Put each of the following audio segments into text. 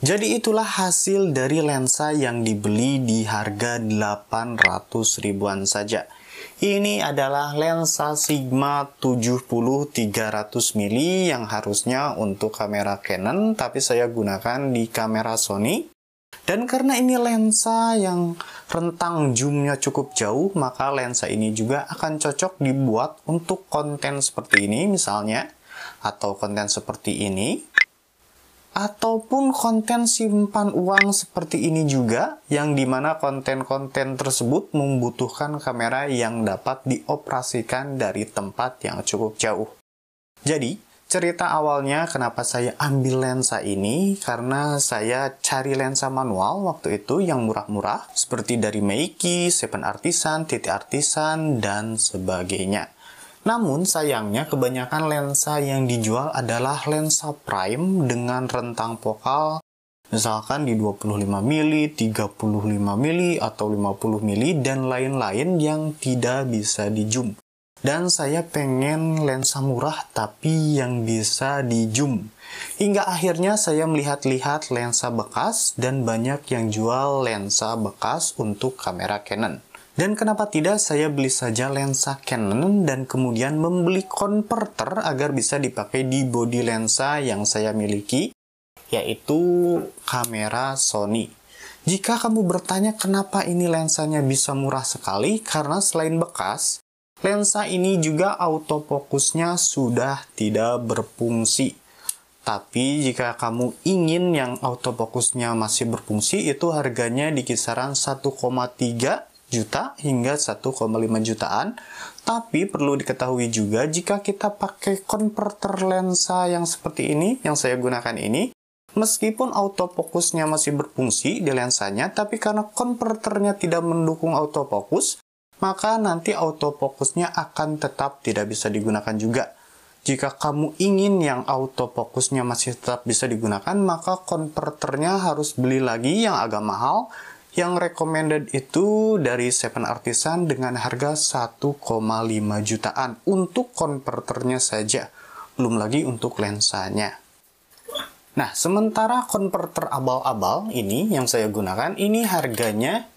Jadi itulah hasil dari lensa yang dibeli di harga 800 ribuan saja. Ini adalah lensa Sigma 70-300 mili yang harusnya untuk kamera Canon, tapi saya gunakan di kamera Sony. Dan karena ini lensa yang rentang zoomnya cukup jauh, maka lensa ini juga akan cocok dibuat untuk konten seperti ini misalnya, atau konten seperti ini, ataupun konten simpan uang seperti ini juga, yang dimana konten-konten tersebut membutuhkan kamera yang dapat dioperasikan dari tempat yang cukup jauh. Jadi, cerita awalnya kenapa saya ambil lensa ini, karena saya cari lensa manual waktu itu yang murah-murah, seperti dari Meiki, Seven Artisan, TT Artisan, dan sebagainya. Namun sayangnya kebanyakan lensa yang dijual adalah lensa prime dengan rentang fokal misalkan di 25 mili, 35 mili, atau 50 mili, dan lain-lain yang tidak bisa di zoom. Dan saya pengen lensa murah tapi yang bisa di zoom. Hingga akhirnya saya melihat-lihat lensa bekas dan banyak yang jual lensa bekas untuk kamera Canon. Dan kenapa tidak saya beli saja lensa Canon dan kemudian membeli konverter agar bisa dipakai di bodi lensa yang saya miliki, yaitu kamera Sony. Jika kamu bertanya kenapa ini lensanya bisa murah sekali, karena selain bekas, lensa ini juga autofokusnya sudah tidak berfungsi. Tapi jika kamu ingin yang autofokusnya masih berfungsi, itu harganya di kisaran 1,3 juta hingga 1,5 jutaan. Tapi perlu diketahui juga jika kita pakai konverter lensa yang seperti ini, yang saya gunakan ini, meskipun autofokusnya masih berfungsi di lensanya, tapi karena konverternya tidak mendukung autofokus, maka nanti autofokusnya akan tetap tidak bisa digunakan juga. Jika kamu ingin yang autofokusnya masih tetap bisa digunakan, maka konverternya harus beli lagi yang agak mahal. Yang recommended itu dari Seven Artisan dengan harga 1,5 jutaan untuk konverternya saja, belum lagi untuk lensanya. Nah, sementara konverter abal-abal ini yang saya gunakan, ini harganya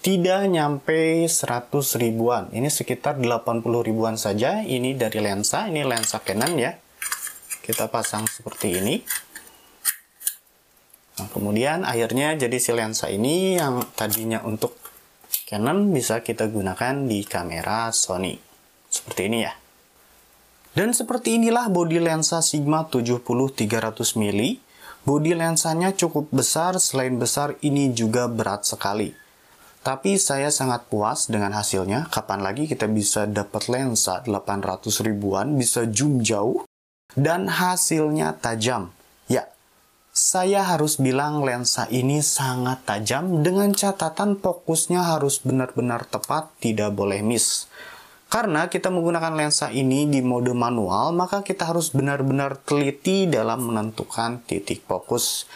tidak nyampe 100 ribuan. Ini sekitar 80 ribuan saja. Ini dari lensa, ini lensa Canon ya. Kita pasang seperti ini. Nah, kemudian akhirnya jadi si lensa ini yang tadinya untuk Canon bisa kita gunakan di kamera Sony. Seperti ini ya. Dan seperti inilah bodi lensa Sigma 70-300 mili. Bodi lensanya cukup besar, selain besar ini juga berat sekali. Tapi saya sangat puas dengan hasilnya. Kapan lagi kita bisa dapat lensa 800 ribuan, bisa zoom jauh, dan hasilnya tajam. Ya, saya harus bilang lensa ini sangat tajam dengan catatan fokusnya harus benar-benar tepat, tidak boleh miss. Karena kita menggunakan lensa ini di mode manual, maka kita harus benar-benar teliti dalam menentukan titik fokus.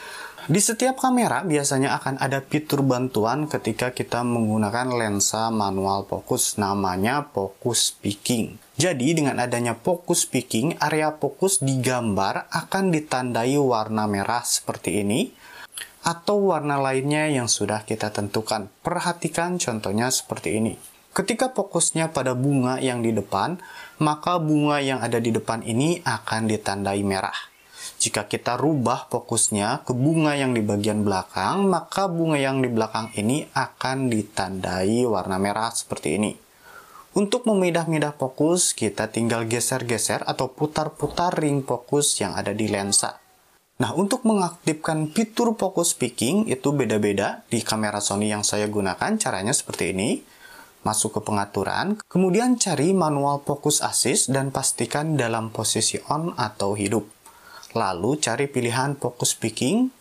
Di setiap kamera biasanya akan ada fitur bantuan ketika kita menggunakan lensa manual fokus, namanya focus picking. Jadi dengan adanya focus picking, area fokus di gambar akan ditandai warna merah seperti ini, atau warna lainnya yang sudah kita tentukan. Perhatikan contohnya seperti ini. Ketika fokusnya pada bunga yang di depan, maka bunga yang ada di depan ini akan ditandai merah. Jika kita rubah fokusnya ke bunga yang di bagian belakang, maka bunga yang di belakang ini akan ditandai warna merah seperti ini. Untuk memindah-mindah fokus, kita tinggal geser-geser atau putar-putar ring fokus yang ada di lensa. Nah, untuk mengaktifkan fitur focus picking itu beda-beda di kamera Sony yang saya gunakan, caranya seperti ini. Masuk ke pengaturan, kemudian cari manual focus assist dan pastikan dalam posisi on atau hidup. Lalu cari pilihan focus picking.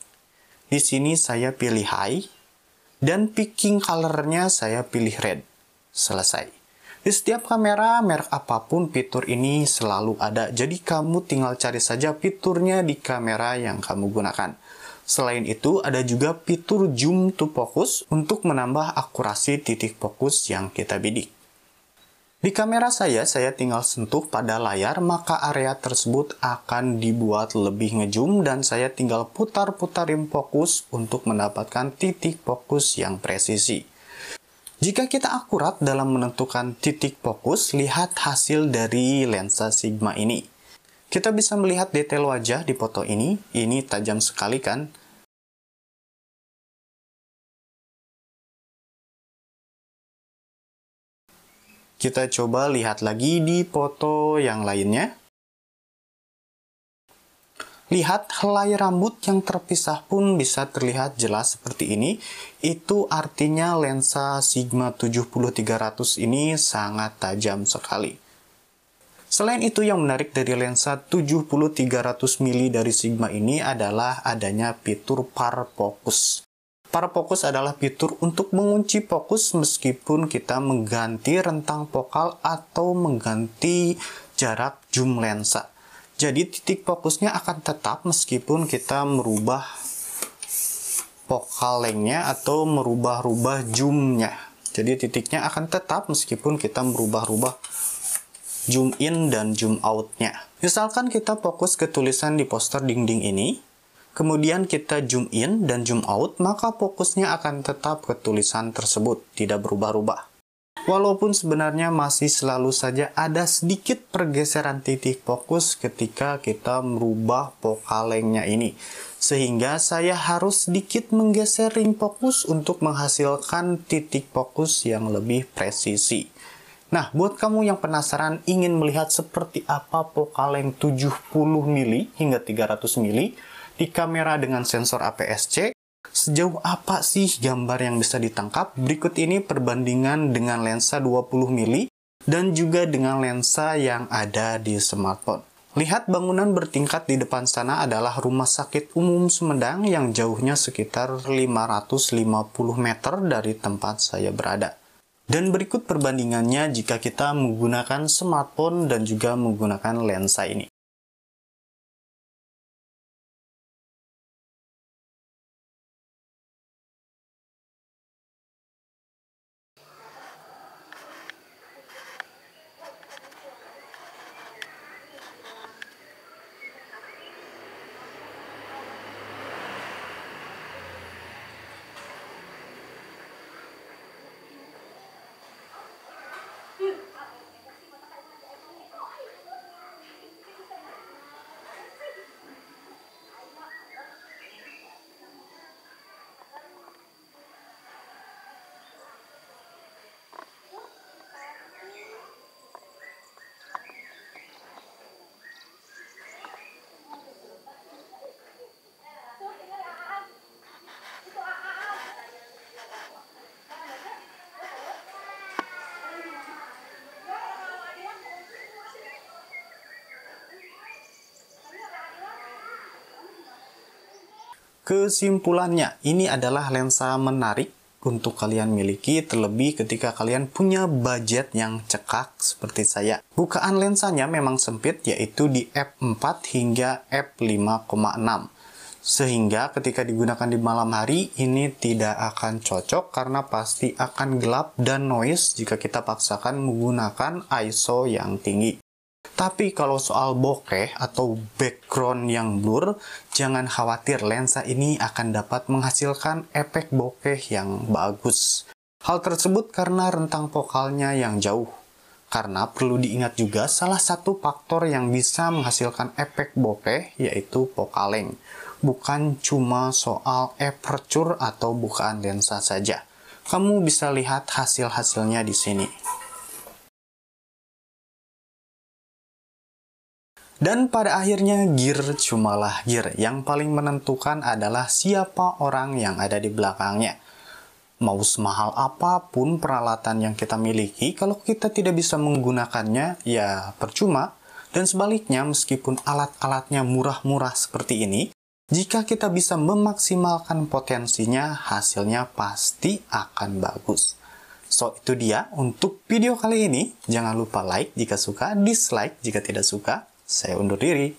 Di sini saya pilih high dan picking color-nya saya pilih red. Selesai. Di setiap kamera merek apapun fitur ini selalu ada. Jadi kamu tinggal cari saja fiturnya di kamera yang kamu gunakan. Selain itu, ada juga fitur zoom to focus untuk menambah akurasi titik fokus yang kita bidik. Di kamera saya tinggal sentuh pada layar, maka area tersebut akan dibuat lebih ngezoom dan saya tinggal putar-putarin fokus untuk mendapatkan titik fokus yang presisi. Jika kita akurat dalam menentukan titik fokus, lihat hasil dari lensa Sigma ini. Kita bisa melihat detail wajah di foto ini tajam sekali kan? Kita coba lihat lagi di foto yang lainnya. Lihat helai rambut yang terpisah pun bisa terlihat jelas seperti ini. Itu artinya lensa Sigma 70-300 ini sangat tajam sekali. Selain itu, yang menarik dari lensa 70-300 mili dari Sigma ini adalah adanya fitur parfocus. Parfocus adalah fitur untuk mengunci fokus meskipun kita mengganti rentang fokal atau mengganti jarak zoom lensa. Jadi titik fokusnya akan tetap meskipun kita merubah focal length-nya atau merubah-rubah zoom-nya. Jadi titiknya akan tetap meskipun kita merubah-rubah zoom in dan zoom out-nya. Misalkan kita fokus ke tulisan di poster dinding ini, kemudian kita zoom in dan zoom out, maka fokusnya akan tetap ke tulisan tersebut, tidak berubah-ubah. Walaupun sebenarnya masih selalu saja ada sedikit pergeseran titik fokus ketika kita merubah focal length-nya ini. Sehingga saya harus sedikit menggeser ring fokus untuk menghasilkan titik fokus yang lebih presisi. Nah, buat kamu yang penasaran ingin melihat seperti apa focal length 70 mili hingga 300 mili di kamera dengan sensor APS-C, sejauh apa sih gambar yang bisa ditangkap? Berikut ini perbandingan dengan lensa 20 mili dan juga dengan lensa yang ada di smartphone. Lihat bangunan bertingkat di depan sana adalah Rumah Sakit Umum Sumedang yang jauhnya sekitar 550 meter dari tempat saya berada. Dan berikut perbandingannya jika kita menggunakan smartphone dan juga menggunakan lensa ini. Kesimpulannya, ini adalah lensa menarik untuk kalian miliki, terlebih ketika kalian punya budget yang cekak seperti saya. Bukaan lensanya memang sempit, yaitu di f4 hingga f5,6. Sehingga ketika digunakan di malam hari, ini tidak akan cocok karena pasti akan gelap dan noise jika kita paksakan menggunakan ISO yang tinggi. Tapi kalau soal bokeh atau background yang blur, jangan khawatir, lensa ini akan dapat menghasilkan efek bokeh yang bagus. Hal tersebut karena rentang fokalnya yang jauh. Karena perlu diingat juga salah satu faktor yang bisa menghasilkan efek bokeh yaitu focal length. Bukan cuma soal aperture atau bukaan lensa saja. Kamu bisa lihat hasil-hasilnya di sini. Dan pada akhirnya gear cumalah gear. Yang paling menentukan adalah siapa orang yang ada di belakangnya. Mau semahal apapun peralatan yang kita miliki, kalau kita tidak bisa menggunakannya, ya percuma. Dan sebaliknya, meskipun alat-alatnya murah-murah seperti ini, jika kita bisa memaksimalkan potensinya, hasilnya pasti akan bagus. So, itu dia untuk video kali ini. Jangan lupa like jika suka, dislike jika tidak suka. Saya undur diri.